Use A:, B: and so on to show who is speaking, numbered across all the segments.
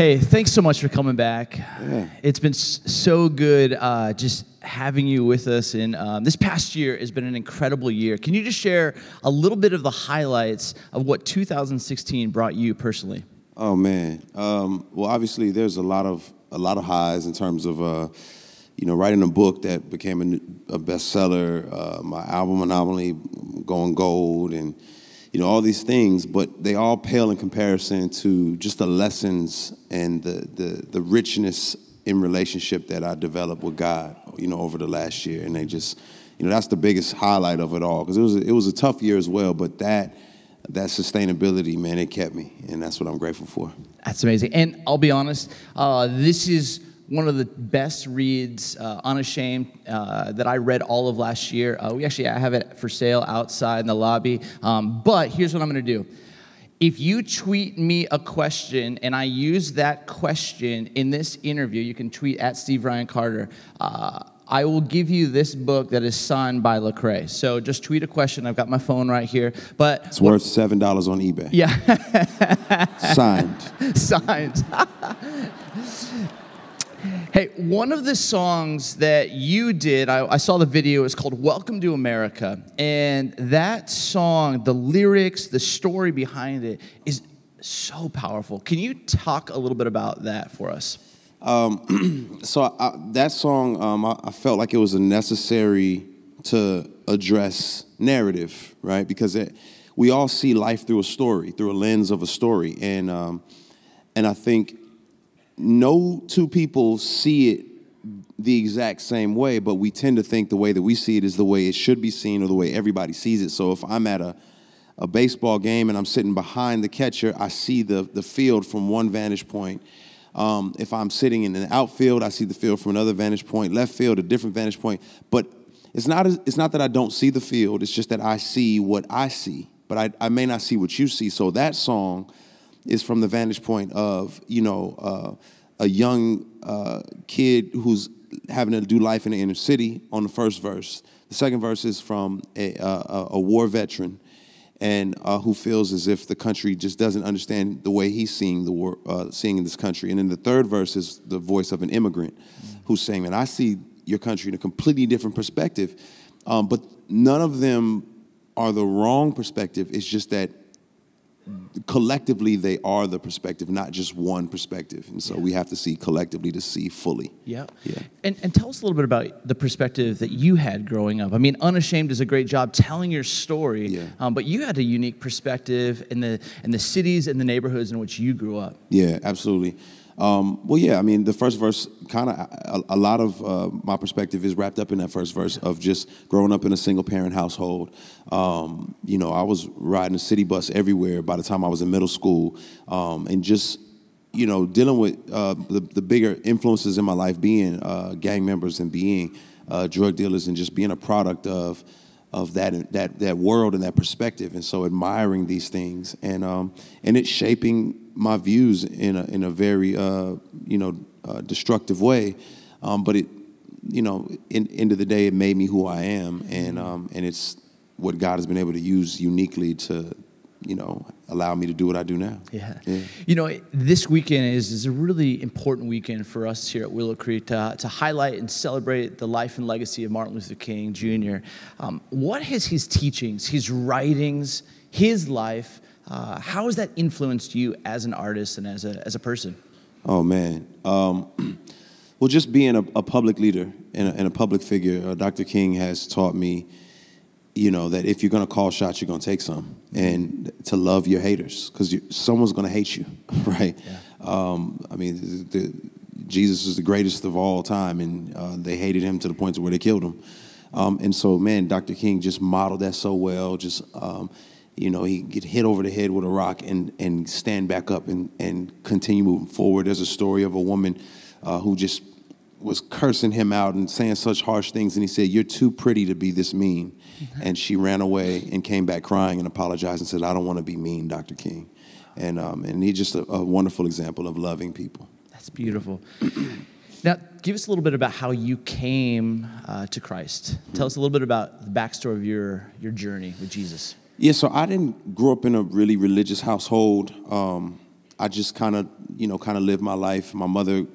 A: Hey, thanks so much for coming back.
B: Yeah.
A: It's been so good just having you with us. And this past year has been an incredible year. Can you just share a little bit of the highlights of what 2016 brought you personally?
B: Oh man. Well, obviously, there's a lot of highs in terms of writing a book that became a bestseller, my album Anomaly going gold, and all these things. But they all pale in comparison to just the lessons and the richness in relationship that I developed with God, over the last year. And they just, that's the biggest highlight of it all, because it was a tough year as well. But that sustainability, man, it kept me, and that's what I'm grateful for.
A: That's amazing. And I'll be honest, this is one of the best reads, Unashamed, that I read all of last year. I have it for sale outside in the lobby. But here's what I'm going to do. If you tweet me a question and I use that question in this interview, you can tweet at Steve Ryan Carter. I will give you this book that is signed by Lecrae. So just tweet a question. I've got my phone right here. But
B: it's worth $7 on eBay.
A: Yeah.
B: Signed.
A: Signed. Hey, one of the songs that you did, I saw the video, it's called Welcome to America. And that song, the lyrics, the story behind it is so powerful. Can you talk a little bit about that for us?
B: That song, I felt like it was necessary to address narrative, right? Because we all see life through a story, through a lens of a story. And I think no two people see it the exact same way, but we tend to think the way that we see it is the way it should be seen or the way everybody sees it. So if I'm at a baseball game and I'm sitting behind the catcher, I see the field from one vantage point. If I'm sitting in the outfield, I see the field from another vantage point. Left field, a different vantage point. But it's not that I don't see the field. It's just that I see what I see, but I may not see what you see. So that song is from the vantage point of, a young kid who's having to do life in the inner city on the first verse. The second verse is from a war veteran and who feels as if the country just doesn't understand the way he's seeing the war, seeing in this country. And then the third verse is the voice of an immigrant who's saying, man, I see your country in a completely different perspective. But none of them are the wrong perspective. It's just that collectively they are the perspective, not just one perspective. And so we have to see collectively to see fully.
A: Yeah. And tell us a little bit about the perspective that you had growing up. I mean, Unashamed does a great job telling your story, but you had a unique perspective in the cities and the neighborhoods in which you grew up.
B: Yeah, absolutely. Well, yeah, I mean, the first verse, kind of, a lot of my perspective is wrapped up in that first verse of just growing up in a single-parent household. I was riding a city bus everywhere by the time I was in middle school, and just, dealing with the bigger influences in my life being gang members and being drug dealers and just being a product of that world and that perspective. And so admiring these things and it shaping my views in a very destructive way, but it end of the day it made me who I am, and it's what God has been able to use uniquely to allow me to do what I do now.
A: Yeah. This weekend is a really important weekend for us here at Willow Creek to highlight and celebrate the life and legacy of Martin Luther King Jr. What has his teachings, his writings, his life, how has that influenced you as an artist and as a person?
B: Oh, man. Well, just being a public leader and a public figure, Dr. King has taught me, that if you're going to call shots, you're going to take some, and to love your haters, because someone's going to hate you, right? Yeah. I mean, Jesus is the greatest of all time, and they hated him to the point to where they killed him. And so, man, Dr. King just modeled that so well. Just, he get hit over the head with a rock and stand back up and continue moving forward. There's a story of a woman who just was cursing him out and saying such harsh things, and he said, "You're too pretty to be this mean." And she ran away and came back crying and apologized and said, "I don't want to be mean, Dr. King." And he's just a wonderful example of loving people.
A: That's beautiful. Now, give us a little bit about how you came to Christ. Tell us a little bit about the backstory of your journey with Jesus.
B: Yeah, so I didn't grow up in a really religious household. I just kind of, you know, kind of live my life. My mother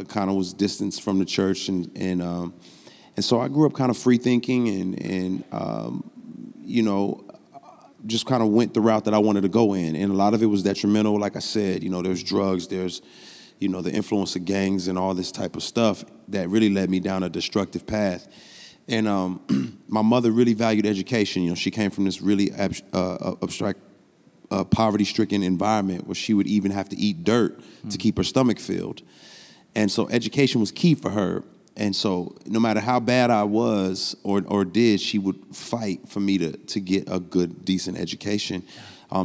B: kind of was distanced from the church, and so I grew up kind of free thinking, and you know, just kind of went the route that I wanted to go in, and a lot of it was detrimental. Like I said, you know, there's drugs, there's, you know, the influence of gangs and all this type of stuff that really led me down a destructive path. And my mother really valued education. You know, she came from this really abstract, poverty-stricken environment where she would even have to eat dirt to keep her stomach filled. And so education was key for her. And so no matter how bad I was or did, she would fight for me to get a good, decent education.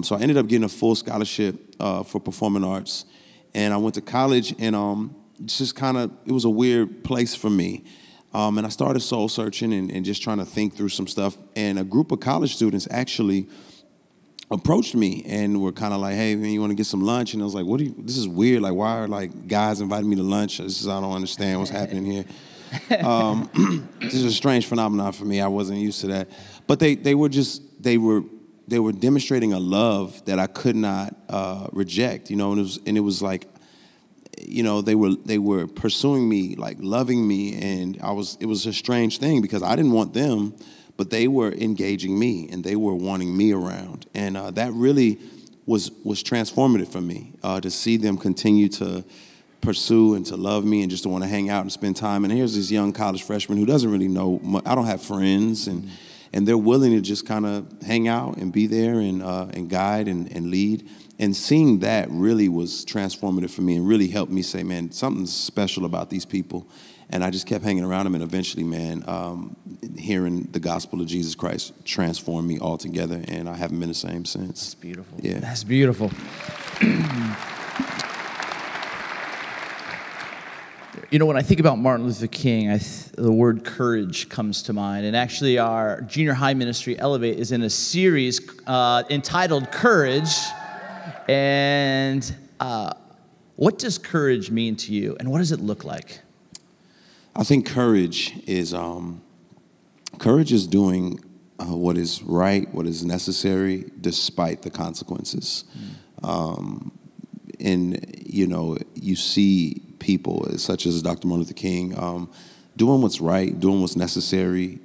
B: So I ended up getting a full scholarship for performing arts. And I went to college, and it's just kind of, it was a weird place for me. And I started soul searching and just trying to think through some stuff. And a group of college students actually approached me and were kind of like, hey, man, you want to get some lunch? And I was like, this is weird. Like, why are like guys inviting me to lunch? I don't understand what's happening here. This is a strange phenomenon for me. I wasn't used to that. But they were demonstrating a love that I could not reject, you know, and it was like, you know, they were pursuing me, like loving me, and it was a strange thing because I didn't want them, but they were engaging me and they were wanting me around. And that really was transformative for me, to see them continue to pursue and to love me and just to want to hang out and spend time. And here's this young college freshman who doesn't really know much. I don't have friends, and they're willing to just kind of hang out and be there and guide and lead. And seeing that really was transformative for me and really helped me say, man, something's special about these people. And I just kept hanging around them, and eventually, man, hearing the gospel of Jesus Christ transformed me altogether, and I haven't been the same since.
A: That's beautiful.
B: Yeah.
A: That's beautiful. You know, when I think about Martin Luther King, the word courage comes to mind. And actually, our junior high ministry, Elevate, is in a series entitled Courage. And what does courage mean to you, and what does it look like?
B: I think courage is doing what is right, what is necessary, despite the consequences. And, you know, you see people such as Dr. Martin Luther King doing what's right, doing what's necessary,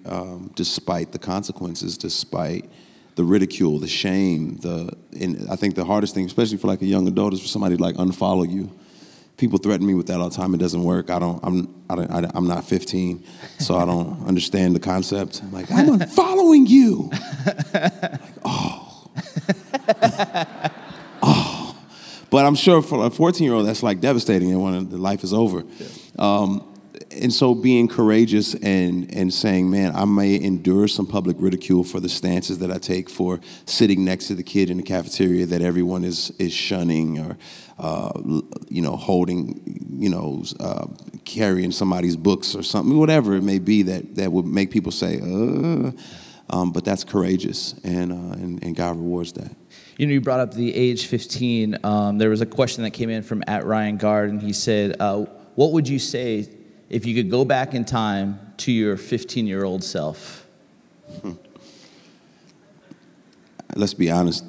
B: despite the consequences, despite the ridicule, the shame, and I think the hardest thing, especially for like a young adult, is for somebody to like unfollow you. People threaten me with that all the time. It doesn't work. I'm not 15, so I don't understand the concept. I'm like, I'm unfollowing you. Like, oh. Oh. But I'm sure for a 14-year-old, that's like devastating, and when the life is over. Yeah. And so being courageous and saying, man, I may endure some public ridicule for the stances that I take, for sitting next to the kid in the cafeteria that everyone is shunning, or you know, holding, you know, carrying somebody's books or something, whatever it may be that would make people say, but that's courageous, and God rewards that.
A: You know, you brought up the age 15. There was a question that came in from @RyanGuard, and he said, what would you say if you could go back in time to your 15-year-old self?
B: Let's be honest.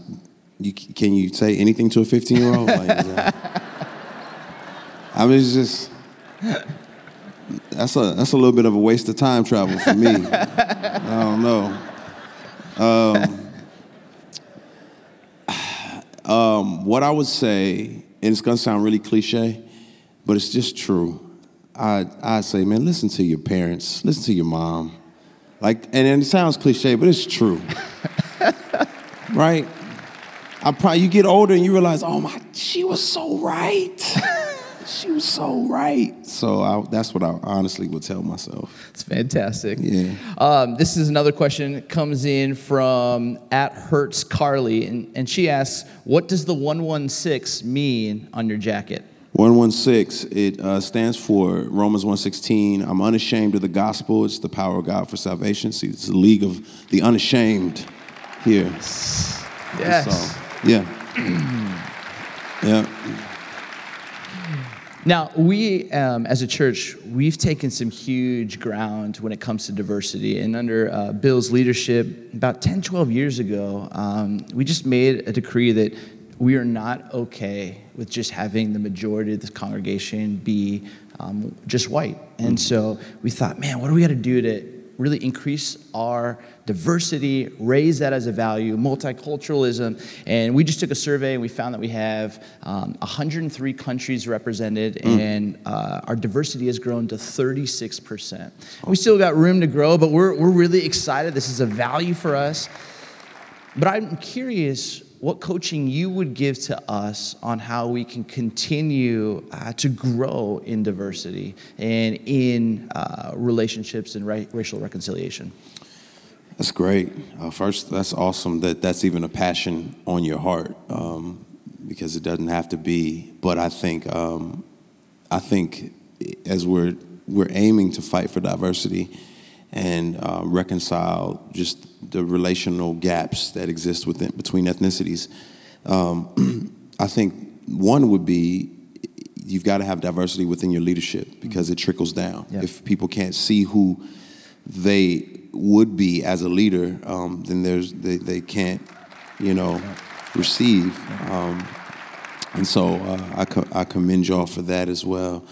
B: Can you say anything to a 15-year-old? Like, I mean, it's just, that's a little bit of a waste of time travel for me. I don't know. What I would say, and it's gonna sound really cliche, but it's just true. I say, man, listen to your parents, listen to your mom. Like, and it sounds cliche, but it's true. Right? You get older and you realize, oh my, she was so right. She was so right. So that's what I honestly would tell myself. It's
A: fantastic.
B: Yeah.
A: This is another question that comes in from @HurtsCarly, and she asks, what does the 116 mean on your jacket?
B: 116, it stands for Romans 1:16. I'm unashamed of the gospel. It's the power of God for salvation. See, it's the league of the unashamed here.
A: Yes.
B: So, yeah. Yeah.
A: Now, we, as a church, we've taken some huge ground when it comes to diversity. And under Bill's leadership, about 10, 12 years ago, we just made a decree that we are not okay with just having the majority of the congregation be just white. And so we thought, man, what do we got to do to really increase our diversity, raise that as a value, multiculturalism? And we just took a survey and we found that we have 103 countries represented, and our diversity has grown to 36%. We still got room to grow, but we're really excited. This is a value for us. But I'm curious what coaching you would give to us on how we can continue to grow in diversity and in relationships and racial reconciliation.
B: That's great. First, that's awesome that that's even a passion on your heart, because it doesn't have to be. But I think as we're aiming to fight for diversity and reconcile just the relational gaps that exist between ethnicities, I think one would be you've got to have diversity within your leadership, because it trickles down. Yep. If people can't see who they would be as a leader, then they can't, receive. And so I commend y'all for that as well.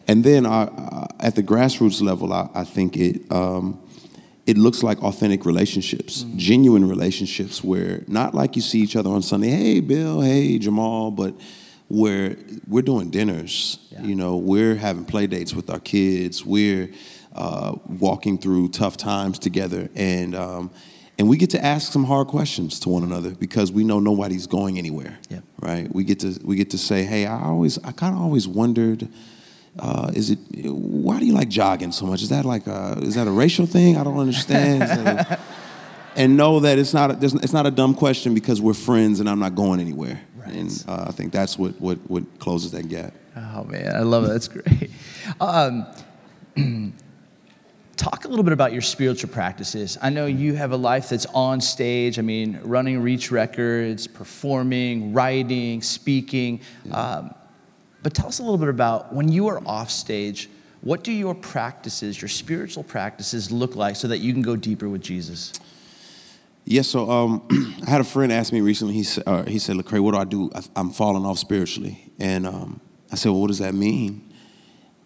B: And then at the grassroots level, I think it looks like authentic relationships, genuine relationships, where not like you see each other on Sunday, hey, Bill, hey, Jamal, but where we're doing dinners, we're having play dates with our kids, we're walking through tough times together, and we get to ask some hard questions to one another because we know nobody's going anywhere, right? We get to say, hey, I kind of always wondered, why do you like jogging so much? Is that a racial thing? I don't understand. And know that it's not a dumb question, because we're friends and I'm not going anywhere. Right. And I think that's what closes that gap.
A: Oh man, I love it. That's great. Talk a little bit about your spiritual practices. I know you have a life that's on stage. I mean, running Reach records, performing, writing, speaking. But tell us a little bit about when you are off stage, what do your practices, your spiritual practices look like so that you can go deeper with Jesus?
B: Yeah, so I had a friend ask me recently, he said, Lecrae, what do I do? I'm falling off spiritually. And I said, well, what does that mean?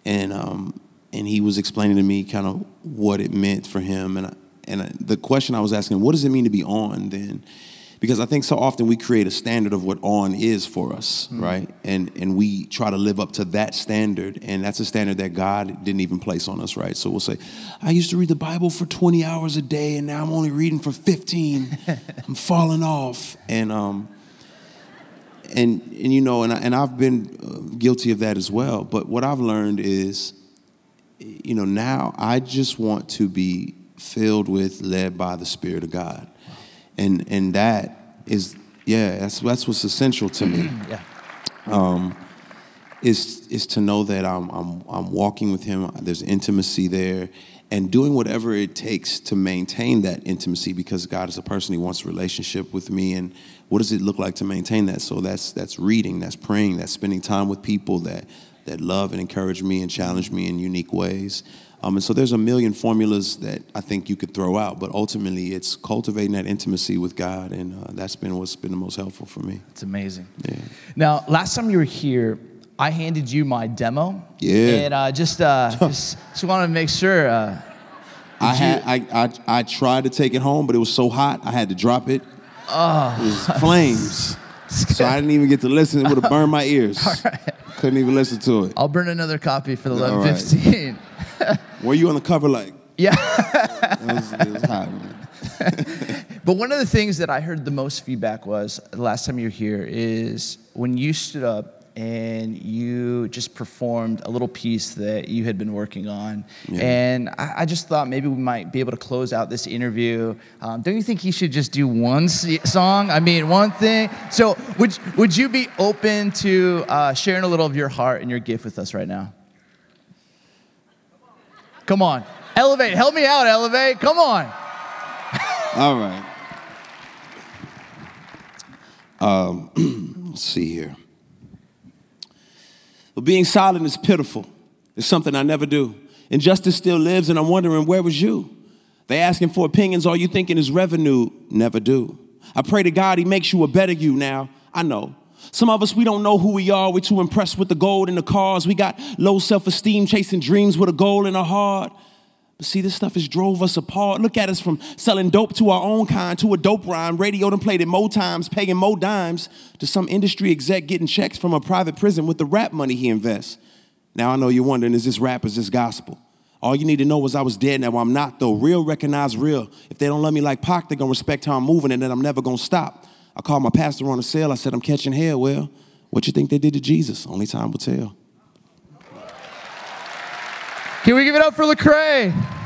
B: And he was explaining to me kind of what it meant for him. And the question I was asking, what does it mean to be on then? Because I think so often we create a standard of what on is for us, right? And we try to live up to that standard, and that's a standard that God didn't even place on us, right? So we'll say, I used to read the Bible for 20 hours a day, and now I'm only reading for 15. I'm falling off. And I've been guilty of that as well. But what I've learned is, now I just want to be filled with, led by the Spirit of God. And that is, that's what's essential to me. Is to know that I'm walking with Him. There's intimacy there, and doing whatever it takes to maintain that intimacy, because God is a person. He wants a relationship with me, and what does it look like to maintain that? So that's reading, that's praying, that's spending time with people that love and encourage me and challenge me in unique ways. And so there's a million formulas that I think you could throw out, but ultimately it's cultivating that intimacy with God, and that's been what's been the most helpful for me.
A: It's amazing.
B: Yeah.
A: Now, last time you were here, I handed you my demo.
B: Yeah.
A: And just want to make sure.
B: I tried to take it home, but it was so hot I had to drop it. Oh. It was flames. So I didn't even get to listen. It would have burned my ears. All right. Couldn't even listen to it.
A: I'll burn another copy for the 11:15.
B: Were you on the cover like?
A: Yeah.
B: It was hot, man.
A: But one of the things that I heard the most feedback was, the last time you were here, is when you stood up and you just performed a little piece that you had been working on. Yeah. And I just thought maybe we might be able to close out this interview. Don't you think he should just do one song? I mean, one thing. So would you be open to sharing a little of your heart and your gift with us right now? Come on. Elevate. Help me out, Elevate. Come on.
B: All right. Let's see here. But being silent is pitiful. It's something I never do. Injustice still lives, and I'm wondering, where was you? They asking for opinions, all you thinking is revenue. Never do. I pray to God He makes you a better you now. I know. Some of us, we don't know who we are. We're too impressed with the gold and the cars. We got low self-esteem, chasing dreams with a goal in our heart. But see, this stuff has drove us apart. Look at us from selling dope to our own kind, to a dope rhyme. Radio done played it more times, paying more dimes, to some industry exec getting checks from a private prison with the rap money he invests. Now I know you're wondering, is this rap, is this gospel? All you need to know is I was dead, now I'm not though. Real recognize real. If they don't love me like Pac, they're gonna respect how I'm moving and that I'm never gonna stop. I called my pastor on the cell. I said, I'm catching hell. Well, what you think they did to Jesus? Only time will tell.
A: Can we give it up for Lecrae?